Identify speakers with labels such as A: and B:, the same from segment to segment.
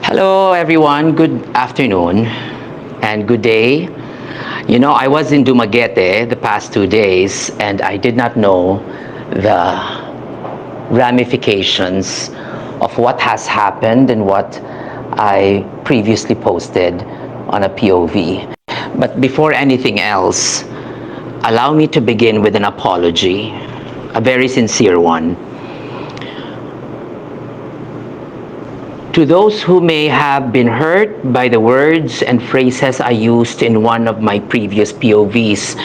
A: Hello, everyone. Good afternoon and good day. You know, I was in Dumaguete the past 2 days and I did not know the ramifications of what has happened and what I previously posted on a POV. But before anything else, allow me to begin with an apology, a very sincere one. To those who may have been hurt by the words and phrases I used in one of my previous POVs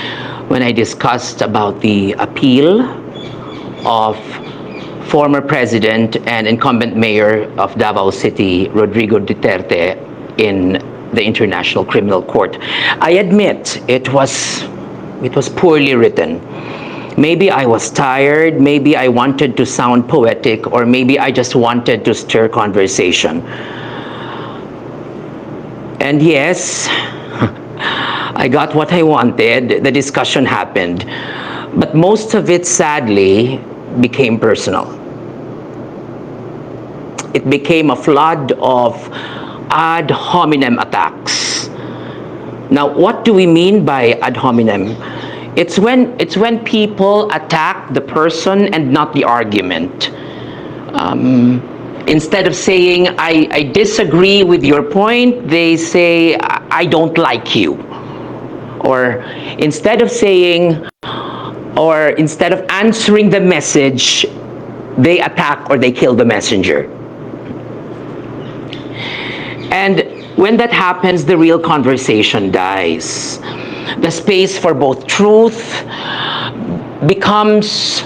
A: when I discussed about the appeal of former President and incumbent Mayor of Davao City, Rodrigo Duterte, in the International Criminal Court. I admit it was poorly written. Maybe I was tired, maybe I wanted to sound poetic, or maybe I just wanted to stir conversation. And yes, I got what I wanted, the discussion happened, but most of it sadly became personal. It became a flood of ad hominem attacks. Now, what do we mean by ad hominem? It's when people attack the person and not the argument. Instead of saying, I disagree with your point, they say, I don't like you. Or instead of answering the message, they attack or they kill the messenger. And when that happens, the real conversation dies. The space for both truth becomes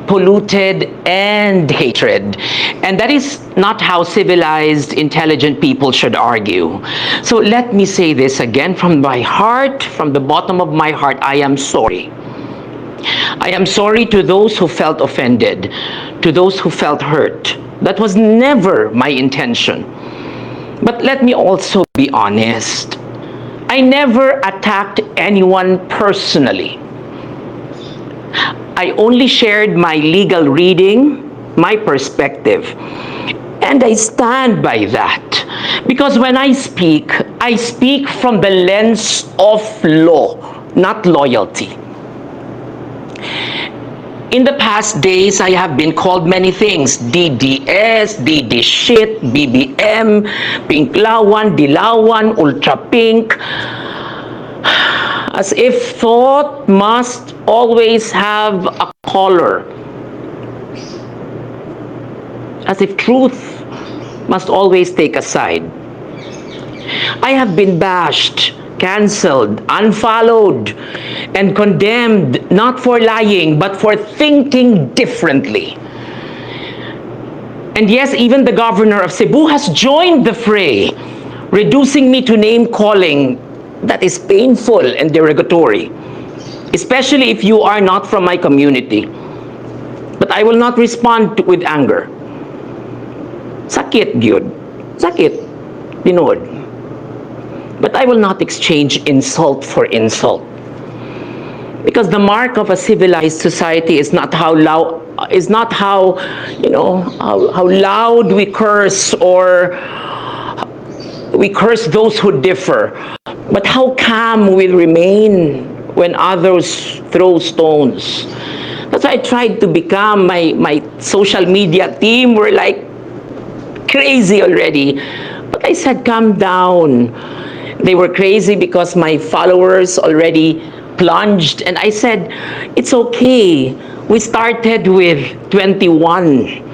A: polluted and hatred. And that is not how civilized, intelligent people should argue. So let me say this again from my heart, from the bottom of my heart, I am sorry. I am sorry to those who felt offended, to those who felt hurt. That was never my intention. But let me also be honest. I never attacked anyone personally. I only shared my legal reading, my perspective, and I stand by that. Because when I speak from the lens of law, not loyalty. In the past days, I have been called many things. DDS, DD shit, BBM, Pinklawan, Dilawan, Ultra Pink. As if thought must always have a color. As if truth must always take a side. I have been bashed, cancelled, unfollowed, and condemned not for lying but for thinking differently. And yes, even the governor of Cebu has joined the fray, reducing me to name calling that is painful and derogatory, especially if you are not from my community. But I will not respond with anger. Sakit gyud, sakit, tinod. But I will not exchange insult for insult. Because the mark of a civilized society is not how loud, how loud we curse or we curse those who differ, but how calm we remain when others throw stones. That's why I tried to become my social media team were like crazy already. But I said, calm down. They were crazy because my followers already plunged, and I said, it's okay. We started with 21.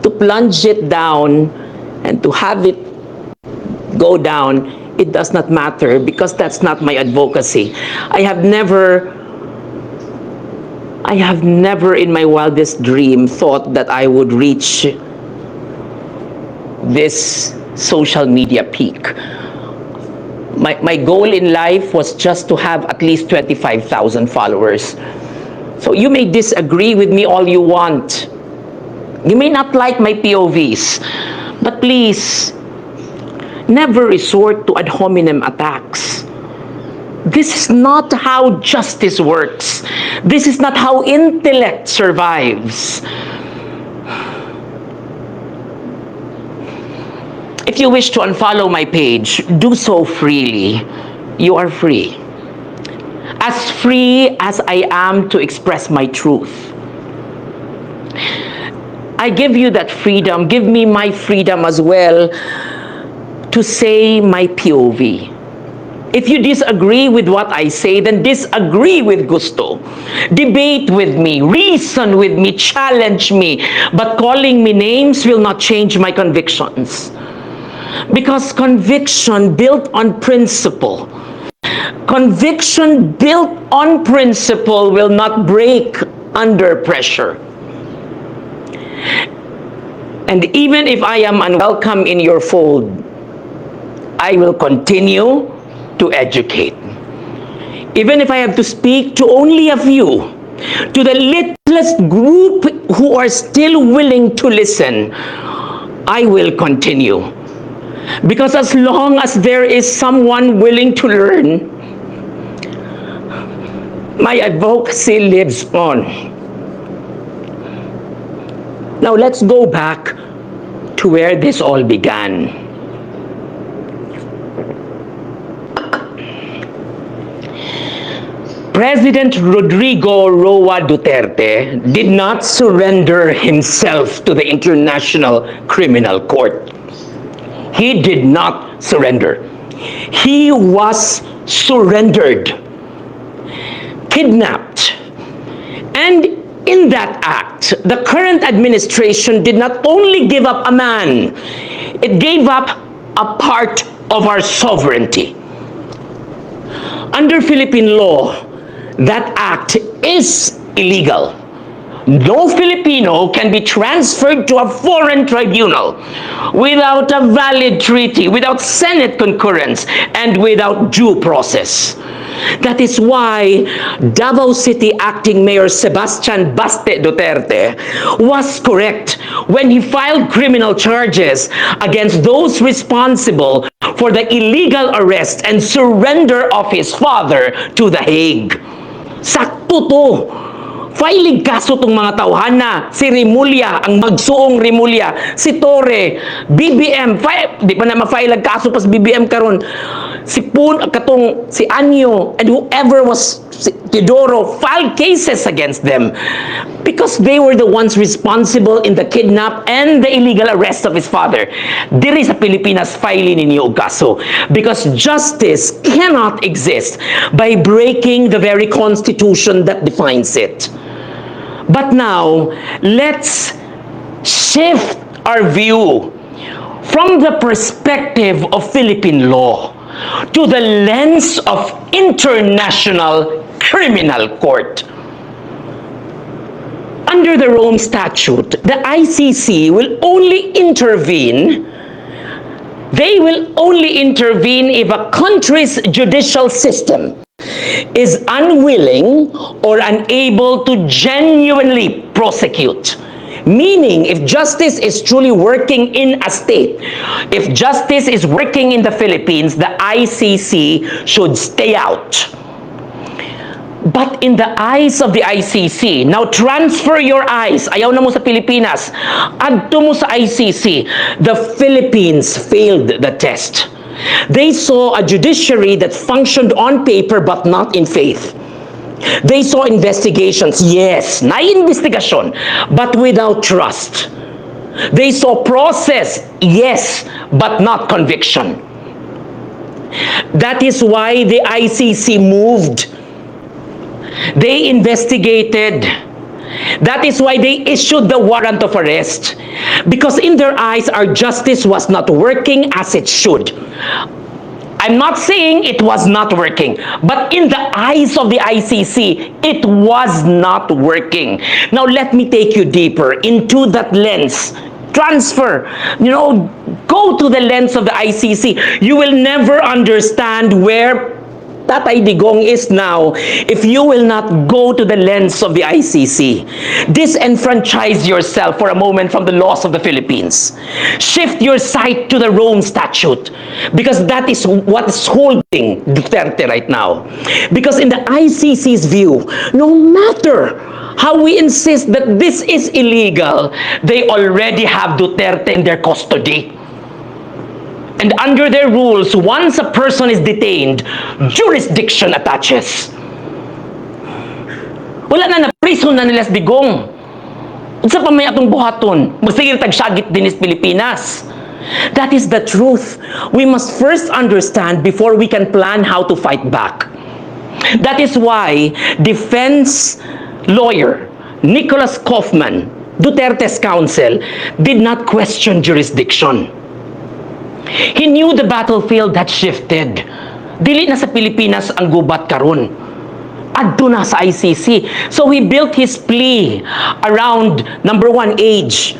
A: To plunge it down and to have it go down, it does not matter because that's not my advocacy. I have never in my wildest dream thought that I would reach this social media peak. My goal in life was just to have at least 25,000 followers. So you may disagree with me all you want. You may not like my POVs, but please, never resort to ad hominem attacks. This is not how justice works. This is not how intellect survives. If you wish to unfollow my page, do so freely. You are free. As free as I am to express my truth. I give you that freedom. Give me my freedom as well to say my POV. If you disagree with what I say, then disagree with gusto. Debate with me, reason with me, challenge me. But calling me names will not change my convictions. Because conviction built on principle, conviction built on principle will not break under pressure. And even if I am unwelcome in your fold, I will continue to educate. Even if I have to speak to only a few, to the littlest group who are still willing to listen, I will continue. Because as long as there is someone willing to learn, my advocacy lives on. Now let's go back to where this all began. President Rodrigo Roa Duterte did not surrender himself to the International Criminal Court. He did not surrender. He was surrendered, kidnapped. And in that act, the current administration did not only give up a man, it gave up a part of our sovereignty. Under Philippine law, that act is illegal. No Filipino can be transferred to a foreign tribunal without a valid treaty, without Senate concurrence, and without due process. That is why Davao City Acting Mayor Sebastian Baste Duterte was correct when he filed criminal charges against those responsible for the illegal arrest and surrender of his father to the Hague. Sakto to. Filing kaso tong mga tawhana, si Rimulya, ang magsuong Rimulya, si Torre, BBM, di pa na ma-file ang kaso pas BBM karon, si Pun, katong si Anyo, and whoever was, si Teodoro, filed cases against them because they were the ones responsible in the kidnap and the illegal arrest of his father. Diri sa Pilipinas, filing ninyo og kaso because justice cannot exist by breaking the very constitution that defines it. But now, let's shift our view from the perspective of Philippine law to the lens of International Criminal Court. Under the Rome Statute, the ICC will only intervene. They will only intervene if a country's judicial system is unwilling or unable to genuinely prosecute. Meaning, if justice is truly working in a state, if justice is working in the Philippines, the ICC should stay out. But in the eyes of the ICC, now transfer your eyes, ayaw na mo sa Pilipinas, adto mo sa ICC, the Philippines failed the test. They saw a judiciary that functioned on paper but not in faith. They saw investigations, yes, na-investigasyon, but without trust. They saw process, yes, but not conviction. That is why the ICC moved. They investigated. That is why they issued the warrant of arrest. Because in their eyes, our justice was not working as it should. I'm not saying it was not working, but in the eyes of the ICC, it was not working. Now let me take you deeper into that lens. Transfer, go to the lens of the ICC. You will never understand where Tatay Digong is now, if you will not go to the lens of the ICC, disenfranchise yourself for a moment from the laws of the Philippines. Shift your sight to the Rome Statute, because that is what is holding Duterte right now. Because in the ICC's view, no matter how we insist that this is illegal, they already have Duterte in their custody. And under their rules, once a person is detained, jurisdiction attaches. Wala na prison na nilas Digong. Unsa pa may atong buhaton? Magsige tagsagit dinis Pilipinas. That is the truth. We must first understand before we can plan how to fight back. That is why defense lawyer Nicholas Kaufman, Duterte's counsel, did not question jurisdiction. He knew the battlefield had shifted. Dili na sa Pilipinas ang gubat karon. Adto na sa ICC. So he built his plea around, number one, age.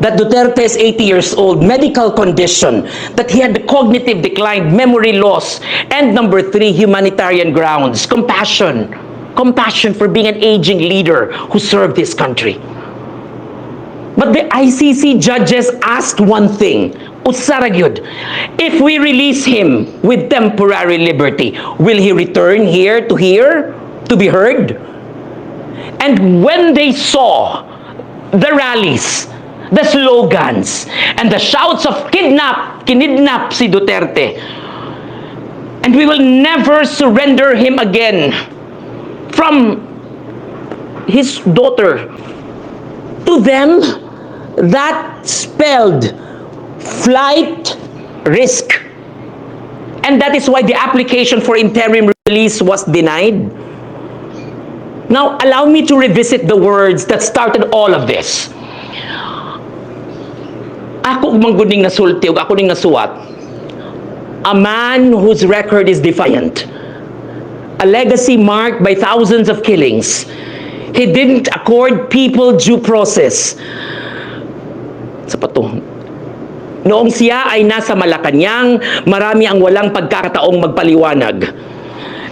A: That Duterte is 80 years old, medical condition, that he had the cognitive decline, memory loss, and number three, humanitarian grounds, compassion. Compassion for being an aging leader who served his country. But the ICC judges asked one thing, Usaragyud, if we release him with temporary liberty, will he return here to be heard? And when they saw the rallies, the slogans, and the shouts of kinidnap si Duterte, and we will never surrender him again, from his daughter, to them, that spelled flight risk. And that is why the application for interim release was denied. Now, allow me to revisit the words that started all of this. Ako mangguning nasulti, ug ako ning nasuwat. A man whose record is defiant. A legacy marked by thousands of killings. He didn't accord people due process. Sa pato. Noong siya ay nasa Malacanang, marami ang walang pagkakataong magpaliwanag.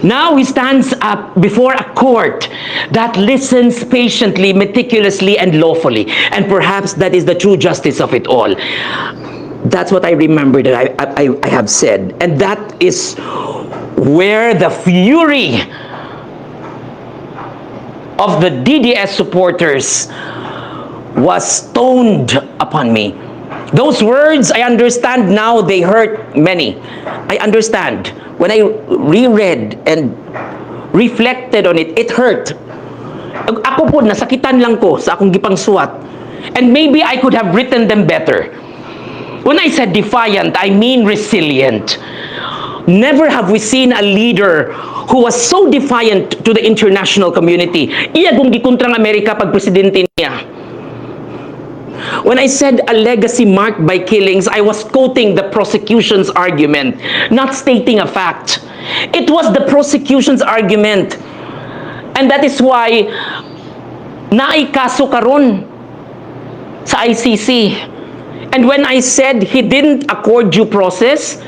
A: Now he stands up before a court that listens patiently, meticulously, and lawfully. And perhaps that is the true justice of it all. That's what I remember that I have said. And that is where the fury of the DDS supporters was stoned upon me. Those words, I understand now, they hurt many. I understand. When I reread and reflected on it, it hurt. Ako po, nasakitan lang ko sa akong gipang suwat. And maybe I could have written them better. When I said defiant, I mean resilient. Never have we seen a leader who was so defiant to the international community. Iya kung gikontrang Amerika pag presidente niya. When I said a legacy marked by killings, I was quoting the prosecution's argument, not stating a fact. It was the prosecution's argument. And that is why naikaso karon sa ICC. And when I said he didn't accord due process,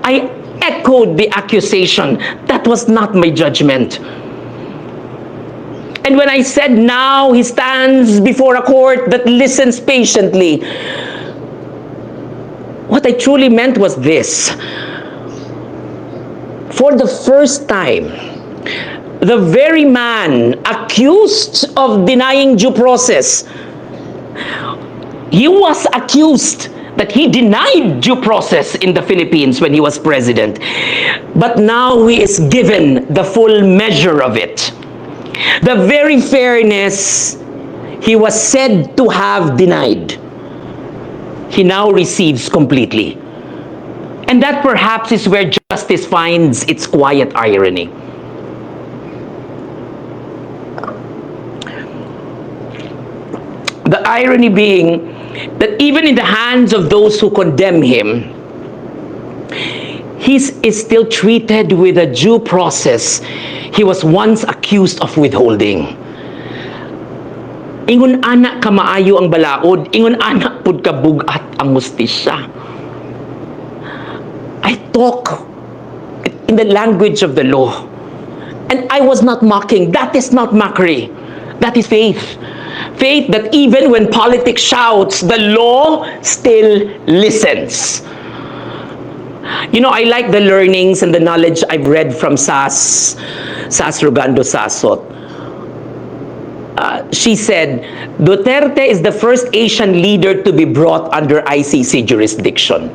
A: I echoed the accusation. That was not my judgment. And when I said now he stands before a court that listens patiently, what I truly meant was this. For the first time, the very man accused of denying due process, he was accused that he denied due process in the Philippines when he was president. But now he is given the full measure of it. The very fairness he was said to have denied, he now receives completely. And that perhaps is where justice finds its quiet irony. The irony being that even in the hands of those who condemn him, he is still treated with a due process he was once accused of withholding. Ingon anak ka maayo ang balaod, ingon anak pud ka bugat ang mustisya. I in the language of the law. And I was not mocking. That is not mockery. That is faith. Faith that even when politics shouts, the law still listens. You know, I like the learnings and the knowledge I've read from Sas Rogando Sasot. She said, Duterte is the first Asian leader to be brought under ICC jurisdiction.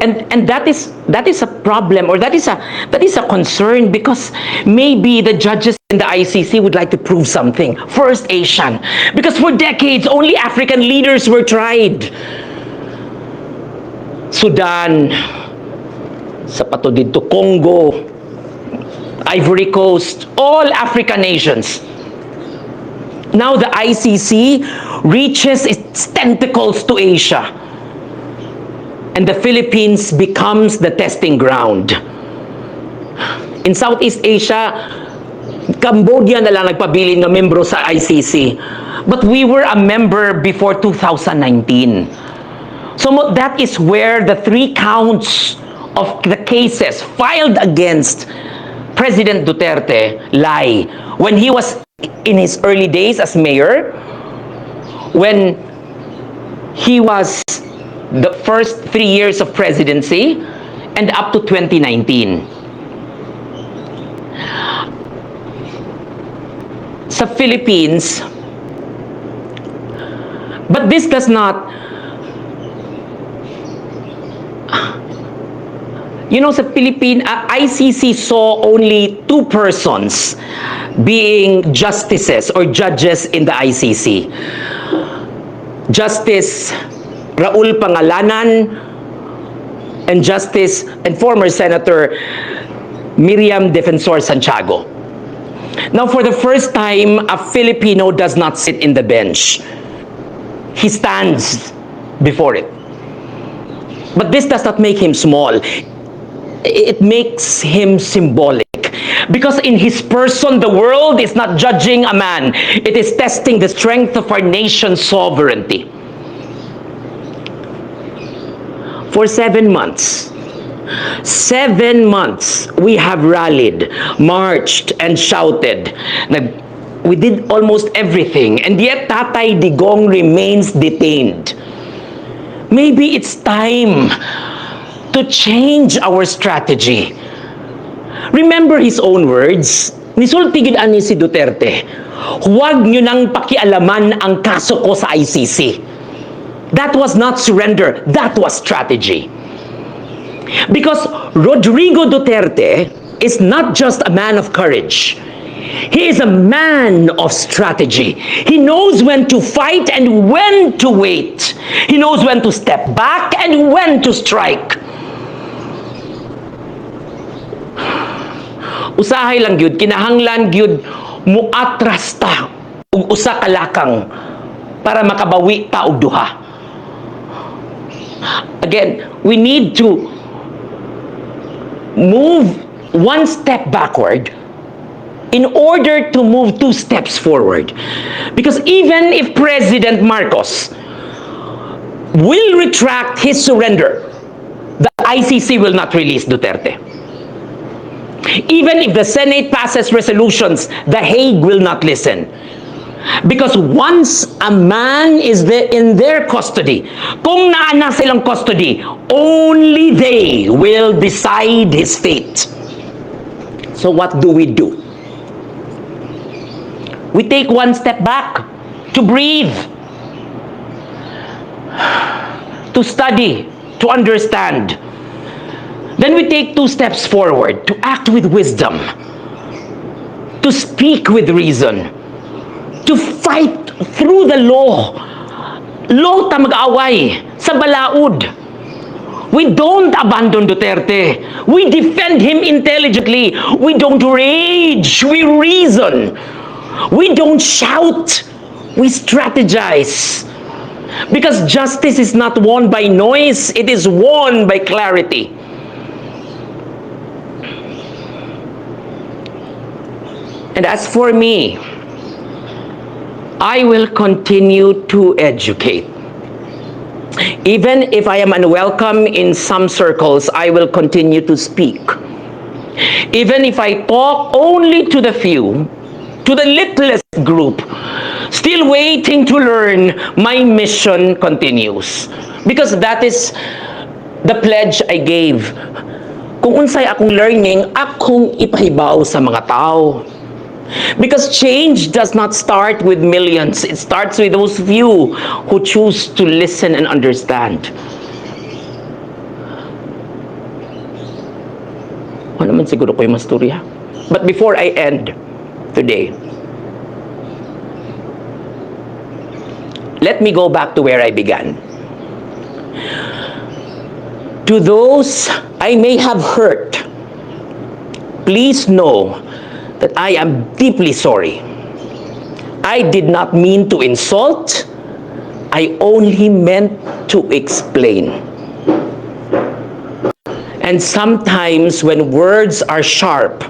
A: And that is a problem, or that is a concern, because maybe the judges in the ICC would like to prove something. First Asian, because for decades only African leaders were tried. Sudan, sa pato dito Congo, Ivory Coast, all African nations. Now the ICC reaches its tentacles to Asia. And the Philippines becomes the testing ground. In Southeast Asia, Cambodia na lang nagpabilin na membro sa ICC. But we were a member before 2019. So that is where the 3 counts of the cases filed against President Duterte lie. When he was in his early days as mayor, when he was the first 3 years of presidency, and up to 2019. Sa Philippines, but this does not, you know, sa Philippine, ICC saw only 2 persons being justices or judges in the ICC. Justice Raul Pangalanan and Justice and former Senator Miriam Defensor Santiago. Now, for the first time, a Filipino does not sit in the bench. He stands before it. But this does not make him small. It makes him symbolic. Because in his person, the world is not judging a man. It is testing the strength of our nation's sovereignty. For 7 months, 7 months, we have rallied, marched, and shouted. We did almost everything, and yet Tatay Digong remains detained. Maybe it's time to change our strategy. Remember his own words? Nisulti gid ani si Duterte, huwag nyo nang pakialaman ang kaso ko sa ICC. That was not surrender, that was strategy. Because Rodrigo Duterte is not just a man of courage. He is a man of strategy. He knows when to fight and when to wait. He knows when to step back and when to strike. Usahay lang gyud, kinahanglan gyud muatras ta ug usa ka lakang para makabawi ta og duha. Again, we need to move 1 step backward in order to move 2 steps forward. Because even if President Marcos will retract his surrender, the ICC will not release Duterte. Even if the Senate passes resolutions, the Hague will not listen. Because once a man is in their custody, kung naana silang custody, only they will decide his fate. So what do? We take 1 step back to breathe, to study, to understand. Then we take 2 steps forward to act with wisdom, to speak with reason, to fight through the law. Law ta mag-away sa balaod. We don't abandon Duterte. We defend him intelligently. We don't rage. We reason. We don't shout. We strategize. Because justice is not won by noise. It is won by clarity. And as for me, I will continue to educate. Even if I am unwelcome in some circles, I will continue to speak. Even if I talk only to the few, to the littlest group, still waiting to learn, my mission continues. Because that is the pledge I gave. Kung unsay akong learning, akong ipahibaw sa mga tao. Because change does not start with millions. It starts with those few who choose to listen and understand. Wala naman siguro ko yung masturya. But before I end today, let me go back to where I began. To those I may have hurt, please know that I am deeply sorry. I did not mean to insult. I only meant to explain. And sometimes when words are sharp,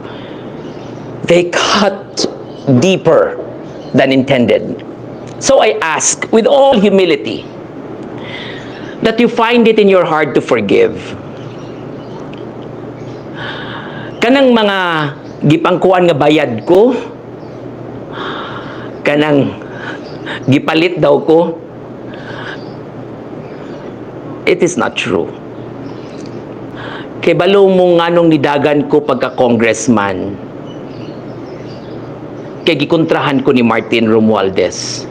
A: they cut deeper than intended. So I ask with all humility that you find it in your heart to forgive. Kanang mga gipangkuan nga bayad ko, kanang gipalit daw ko, it is not true. Kay balo mo nganong nidagan ko pagka-congressman, kay gikontrahan ko ni Martin Romualdez.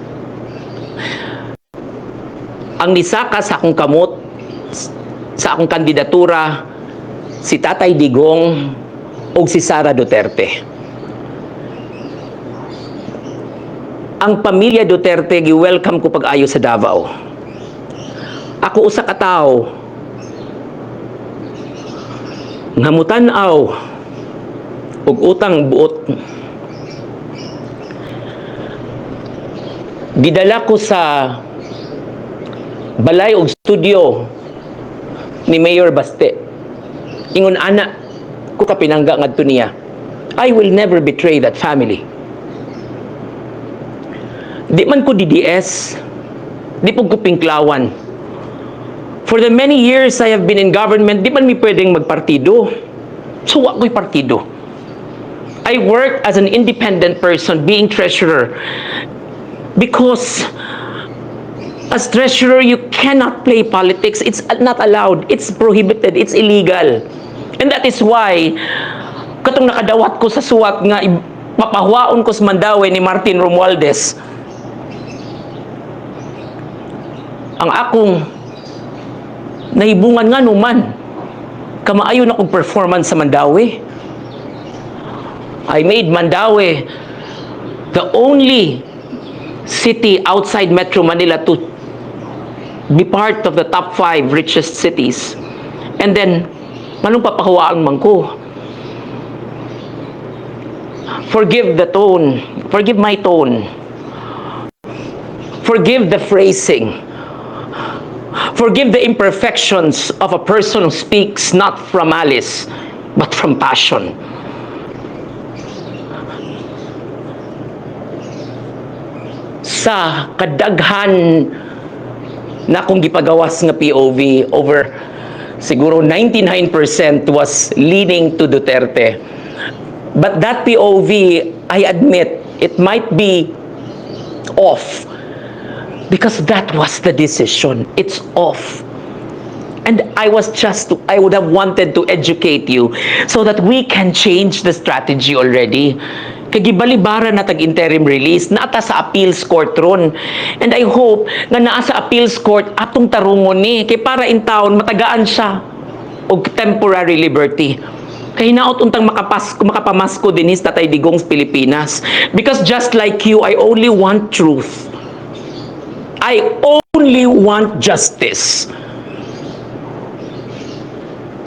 A: Ang nisaka sa akong kamot, sa akong kandidatura, si Tatay Digong o si Sara Duterte. Ang pamilya Duterte gi-welcome ko pag-ayo sa Davao. Ako usa ka tawo nga mutan-aw og utang buot. Gidala ko sa balay og studio ni Mayor Baste. Ingon ana ko kapinangga ngadto niya. I will never betray that family. Di man ko DDS, di po ko pingklawan. For the many years I have been in government, di man mi pwedeng magpartido. So wa ko'y partido. I work as an independent person, being treasurer. Because as treasurer, you cannot play politics. It's not allowed. It's prohibited. It's illegal. And that is why, katong nakadawat ko sa suwat nga papahuaon ko sa Mandawi ni Martin Romualdez, ang akong nahibungan nga numan, kamaayo na kong performance sa Mandawi. I made Mandawi the only city outside Metro Manila to be part of the top 5 richest cities. And then, manong papahuwaan man ko. Forgive the tone. Forgive my tone. Forgive the phrasing. Forgive the imperfections of a person who speaks not from malice, but from passion. Sa kadaghan na akong gipagawas nga POV, over siguro 99% was leaning to Duterte. But that POV, I admit, it might be off. Because that was the decision. It's off. And I would have wanted to educate you so that we can change the strategy already. Kagibalibara na tag-interim release, naata sa appeals court ron. And I hope nga naa sa appeals court atong tarungon ni, kay para in town matagaan siya og temporary liberty. Kay naot untang makapamasko dinis Tatay Digong sa Pilipinas. Because just like you, I only want truth. I only want justice.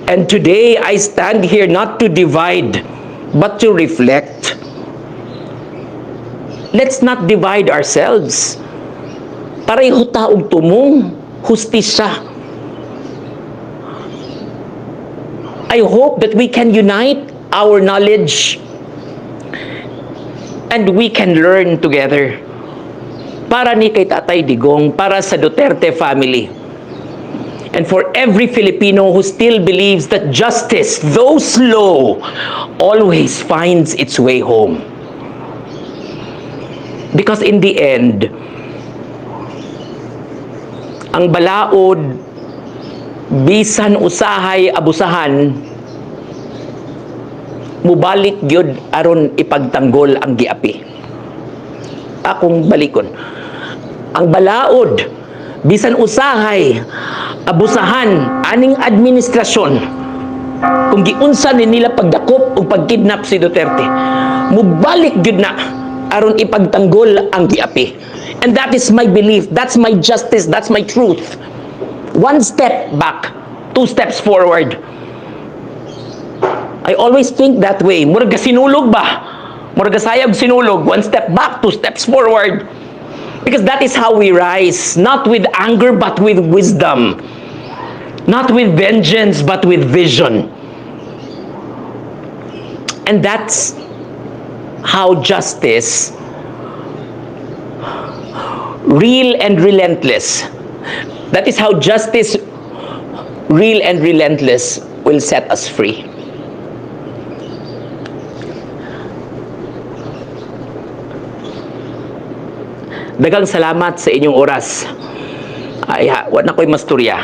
A: And today I stand here not to divide, but to reflect. Let's not divide ourselves. Pareho taog tumong hustisya. I hope that we can unite our knowledge and we can learn together. Para ni kay Tatay Digong, para sa Duterte family. And for every Filipino who still believes that justice, though slow, always finds its way home. Because in the end, ang balaod, bisan usahay abusahan, mubalik gyud aron ipagtanggol ang giapi. Akong balikon. Ang balaod, bisan usahay abusahan aning administrasyon, kung giunsa ni nila pagdakop o pagkidnap si Duterte, mubalik gyud na aron ipagtanggol ang giapi. And that is my belief, that's my justice, that's my truth. One step back, two steps forward. I always think that way. Murag sinulog ba? Murag sayag sinulog, one step back, two steps forward. Because that is how we rise, not with anger but with wisdom. Not with vengeance but with vision. And that's how justice, real and relentless, that is how justice, real and relentless, will set us free. Daghang salamat sa inyong oras. Ay, wala na ko'y masturya.